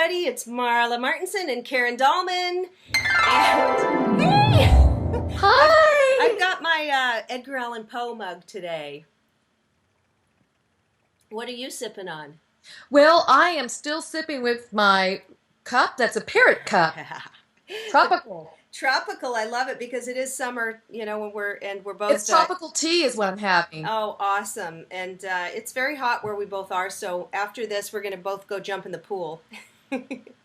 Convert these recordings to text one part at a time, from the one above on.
everybody. It's Marla Martenson and Karen Dahlman. And hey! Hi! I've got my Edgar Allan Poe mug today. What are you sipping on? Well, I am still sipping with my cup. That's a parrot cup. Tropical. Tropical, I love it because it is summer, you know, when we're both It's tropical tea is what I'm having. Oh, awesome. And it's very hot where we both are, so after this we're going to both go jump in the pool.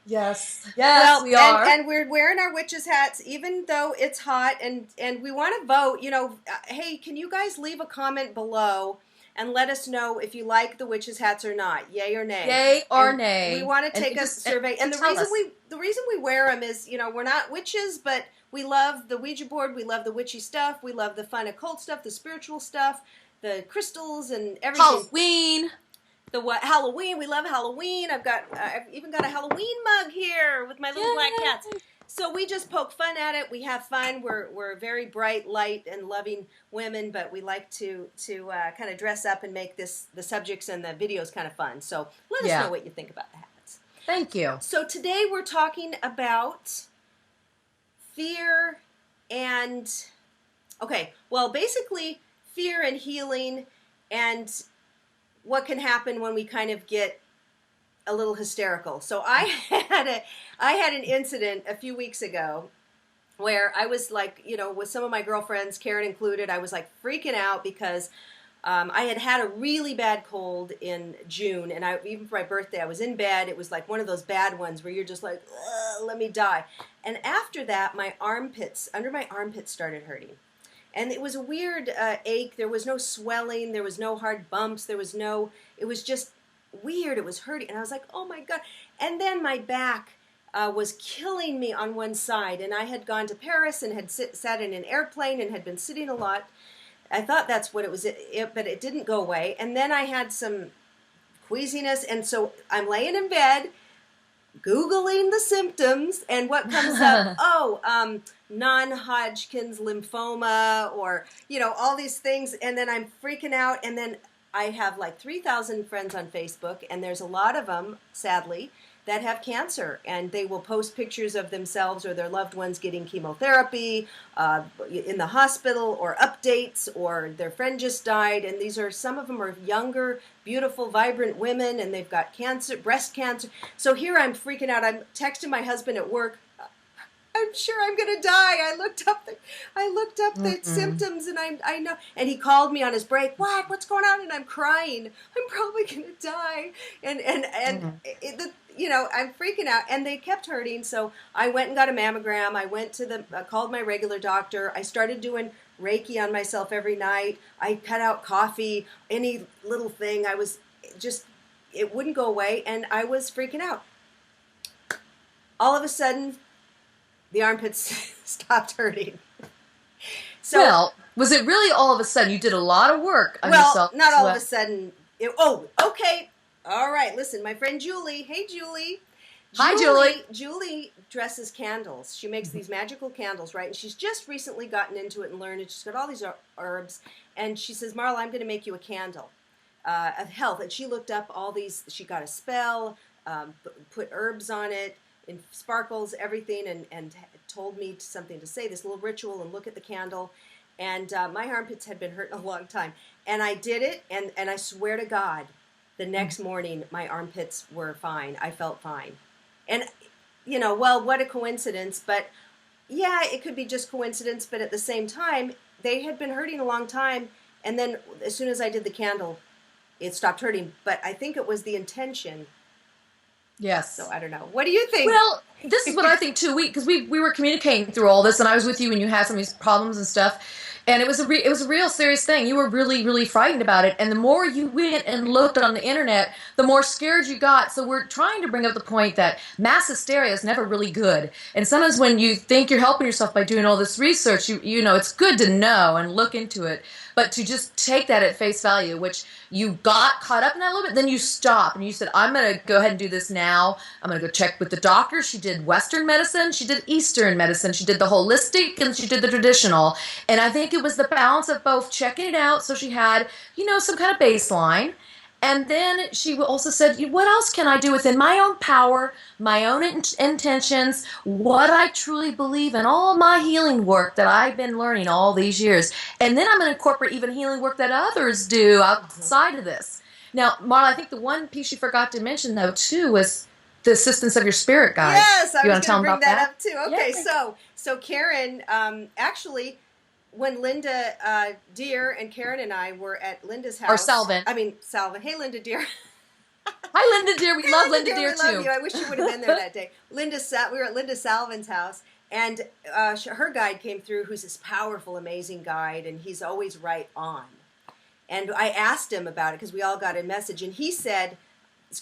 Yes. Yes, Well, we are. and we're wearing our witches hats even though it's hot, and we want to vote, you know, hey, can you guys leave a comment below and let us know if you like the witches hats or not, yay or nay. Yay or And nay. We want to take a survey, and the reason we wear them is, you know, we're not witches, but we love the Ouija board, we love the witchy stuff, we love the fun occult stuff, the spiritual stuff, the crystals and everything. Halloween. Halloween, we love Halloween. I've even got a Halloween mug here with my little black cats. So we just poke fun at it. We have fun. We're very bright, light, and loving women, but we like to kind of dress up and make the subjects and the videos kind of fun. So let us know what you think about the hats. Thank you. So today we're talking about fear and, basically fear and healing and what can happen when we kind of get a little hysterical. So I had an incident a few weeks ago where I was like, you know, with some of my girlfriends, Karen included, I was like freaking out because I had a really bad cold in June, and even for my birthday, I was in bed. It was like one of those bad ones where you're just like, let me die. And after that, under my armpits started hurting. And it was a weird ache. There was no swelling. There was no hard bumps. It was just weird. It was hurting. And I was like, oh my God. And then my back was killing me on one side. And I had gone to Paris and had sat in an airplane and had been sitting a lot. I thought that's what it was, but it didn't go away. And then I had some queasiness. And so I'm laying in bed, Googling the symptoms, and what comes up? Non-Hodgkin's lymphoma, or, you know, all these things. And then I'm freaking out. And then I have like 3,000 friends on Facebook, and there's a lot of them, sadly, that have cancer, and they will post pictures of themselves or their loved ones getting chemotherapy in the hospital, or updates, or their friend just died. And some of them are younger, beautiful, vibrant women, and they've got cancer, breast cancer. So here I'm freaking out. I'm texting my husband at work. I'm sure I'm going to die. I looked up the symptoms, and I know. And he called me on his break. What's going on? And I'm crying. I'm probably going to die. You know, I'm freaking out. And they kept hurting. So I went and got a mammogram. I called my regular doctor. I started doing Reiki on myself every night. I cut out coffee, any little thing. It wouldn't go away. And I was freaking out. All of a sudden, the armpits stopped hurting. So, well, was it really all of a sudden? You did a lot of work on yourself. Well, not all of a sudden. Okay. All right, listen, my friend Julie. Hey, Julie. Hi, Julie. Julie dresses candles. She makes these magical candles, right? And she's just recently gotten into it and learned it. She's got all these herbs. And she says, Marla, I'm going to make you a candle of health. And she looked up all these. She got a spell, put herbs on it, in sparkles, everything, and told me something to say, this little ritual, and look at the candle. And my armpits had been hurting a long time. And I did it, and I swear to God, the next morning, my armpits were fine. I felt fine. And, you know, well, what a coincidence. But, yeah, it could be just coincidence. But at the same time, they had been hurting a long time. And then as soon as I did the candle, it stopped hurting. But I think it was the intention. Yes. So I don't know. What do you think? Well, this is what I think too. Because we were communicating through all this, and I was with you when you had some of these problems and stuff, and it was a real serious thing. You were really, really frightened about it, and the more you went and looked on the internet, the more scared you got. So we're trying to bring up the point that mass hysteria is never really good, and sometimes when you think you're helping yourself by doing all this research, you know it's good to know and look into it. But to just take that at face value, which you got caught up in that a little bit, then you stop and you said, I'm going to go ahead and do this now. I'm going to go check with the doctor. She did Western medicine. She did Eastern medicine. She did the holistic and she did the traditional. And I think it was the balance of both checking it out. So she had, you know, some kind of baseline. And then she also said, what else can I do within my own power, my own intentions, what I truly believe in, all my healing work that I've been learning all these years. And then I'm going to incorporate even healing work that others do outside of this. Now, Marla, I think the one piece you forgot to mention, though, too, was the assistance of your spirit guides. Yes, I You was want to tell going to them bring about that up too. Okay, Yeah. so Karen, actually, when Linda Deer and Karen and I were at Linda's Or house, Salvin. I mean Salvin. Hey, Linda Deer. Hi, Linda Deer. We Hey, love Linda Deer, we love too. you. I wish you would have been there that day. We were at Linda Salvin's house, and her guide came through, who's this powerful, amazing guide, and he's always right on. And I asked him about it because we all got a message, and he said,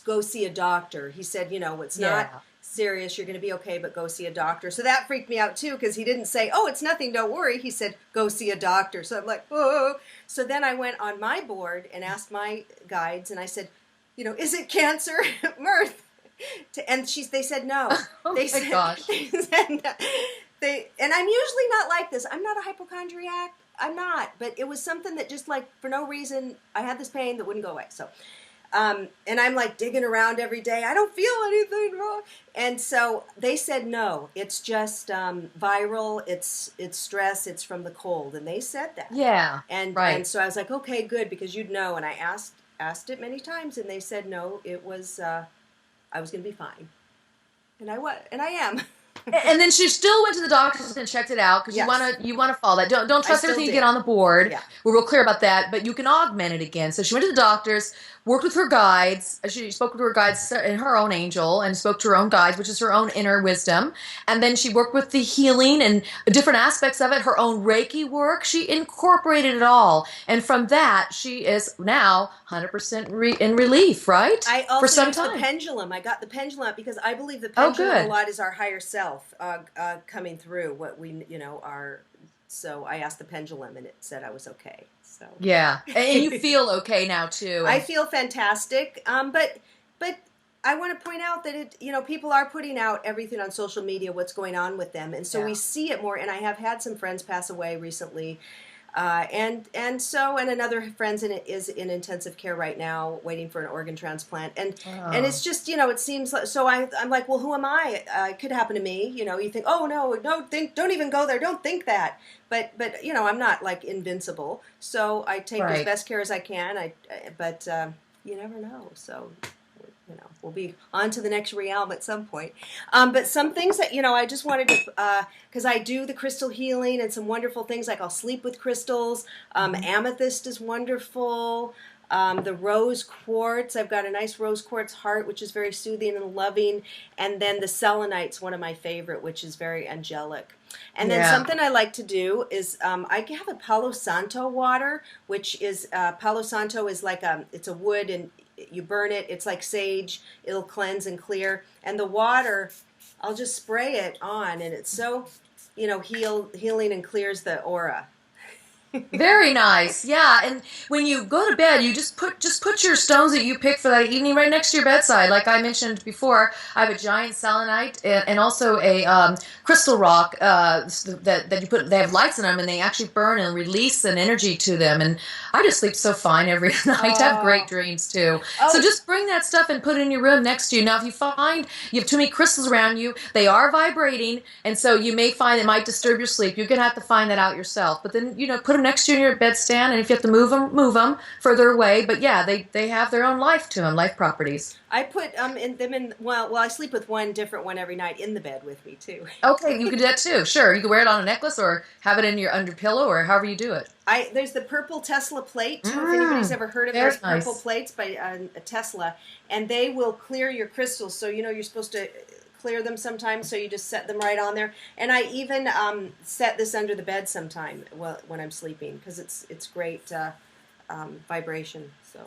go see a doctor. He said, it's not serious. You're going to be okay, but go see a doctor. So that freaked me out too, because he didn't say, oh, it's nothing, don't worry. He said, go see a doctor. So I'm like, oh. So then I went on my board and asked my guides, and I said, is it cancer? Mirth. And they said no. Oh they my said, gosh. They said no. And I'm usually not like this. I'm not a hypochondriac. I'm not. But it was something that just like, for no reason, I had this pain that wouldn't go away. So, and I'm like digging around every day. I don't feel anything wrong. And so they said no. It's just viral. It's stress. It's from the cold. And they said that. Yeah. And so I was like, okay, good, because you'd know. And I asked it many times, and they said no. It was I was going to be fine. And I am. And then she still went to the doctors and checked it out because Yes. you want to follow that. Don't trust everything you get on the board. Yeah. We're real clear about that, but you can augment it again. So she went to the doctors, worked with her guides. She spoke with her guides and her own angel, and spoke to her own guides, which is her own inner wisdom. And then she worked with the healing and different aspects of it, her own Reiki work. She incorporated it all, and from that, she is now 100% in relief. Right? I also for some used time. the pendulum. I got the pendulum out because I believe the pendulum a lot is our higher self coming through what we are. So I asked the pendulum, and it said I was okay. So yeah, and you feel okay now too. I feel fantastic. But I want to point out that people are putting out everything on social media, what's going on with them, and so we see it more. And I have had some friends pass away recently. And another friend is in intensive care right now, waiting for an organ transplant, and it's just it seems like, so I'm like, well, who am I? It could happen to me. You think, oh no, don't even go there, don't think that. But I'm not like invincible, so I take as best care as I can. But you never know, so. We'll be on to the next realm at some point. But some things that, I just wanted to, because I do the crystal healing and some wonderful things, like I'll sleep with crystals. Amethyst is wonderful. The rose quartz, I've got a nice rose quartz heart, which is very soothing and loving. And then the selenite's one of my favorite, which is very angelic. And then something I like to do is I have a Palo Santo water, which is, Palo Santo is like it's a wood, and you burn it, it's like sage, it'll cleanse and clear. And the water, I'll just spray it on, and it's so, healing and clears the aura. Very nice, yeah. And when you go to bed, you just put your stones that you pick for that evening right next to your bedside. Like I mentioned before, I have a giant selenite and also a crystal rock that you put. They have lights in them, and they actually burn and release an energy to them. And I just sleep so fine every night. I have great dreams too. So just bring that stuff and put it in your room next to you. Now, if you find you have too many crystals around you, they are vibrating, and so you may find it might disturb your sleep. You're gonna have to find that out yourself. But then put them next to you in your bedstand, and if you have to move them further away. But yeah, they have their own life to them, life properties. I put them in. Well, I sleep with one different one every night in the bed with me too. Okay, you can do that too. Sure, you can wear it on a necklace or have it in your under pillow or however you do it. There's the purple Tesla plate too. If anybody's ever heard of those purple plates by Tesla, and they will clear your crystals. So you're supposed to clear them sometimes, so you just set them right on there. And I even set this under the bed sometime when I'm sleeping, because it's great vibration. So.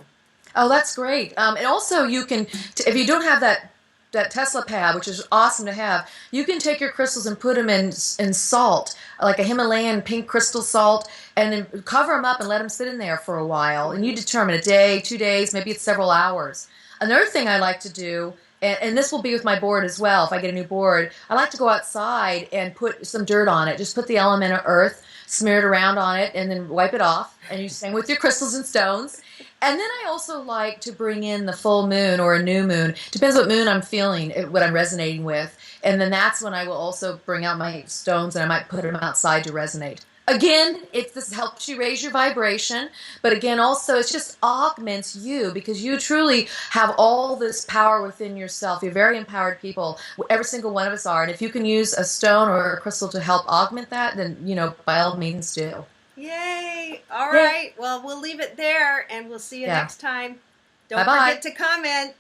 Oh, that's great. And also you can, if you don't have that Tesla pad, which is awesome to have, you can take your crystals and put them in salt, like a Himalayan pink crystal salt, and then cover them up and let them sit in there for a while. And you determine a day, 2 days, maybe it's several hours. Another thing I like to do, and this will be with my board as well, if I get a new board, I like to go outside and put some dirt on it. Just put the element of earth, smear it around on it, and then wipe it off. And you same with your crystals and stones. And then I also like to bring in the full moon or a new moon. Depends what moon I'm feeling, what I'm resonating with. And then that's when I will also bring out my stones and I might put them outside to resonate. Again, this helps you raise your vibration, but again, also it just augments you because you truly have all this power within yourself. You're very empowered people. Every single one of us are. And if you can use a stone or a crystal to help augment that, then, by all means do. Yay! All Yeah. right. Well, we'll leave it there, and we'll see you Yeah. next time. Don't Bye-bye. forget to comment.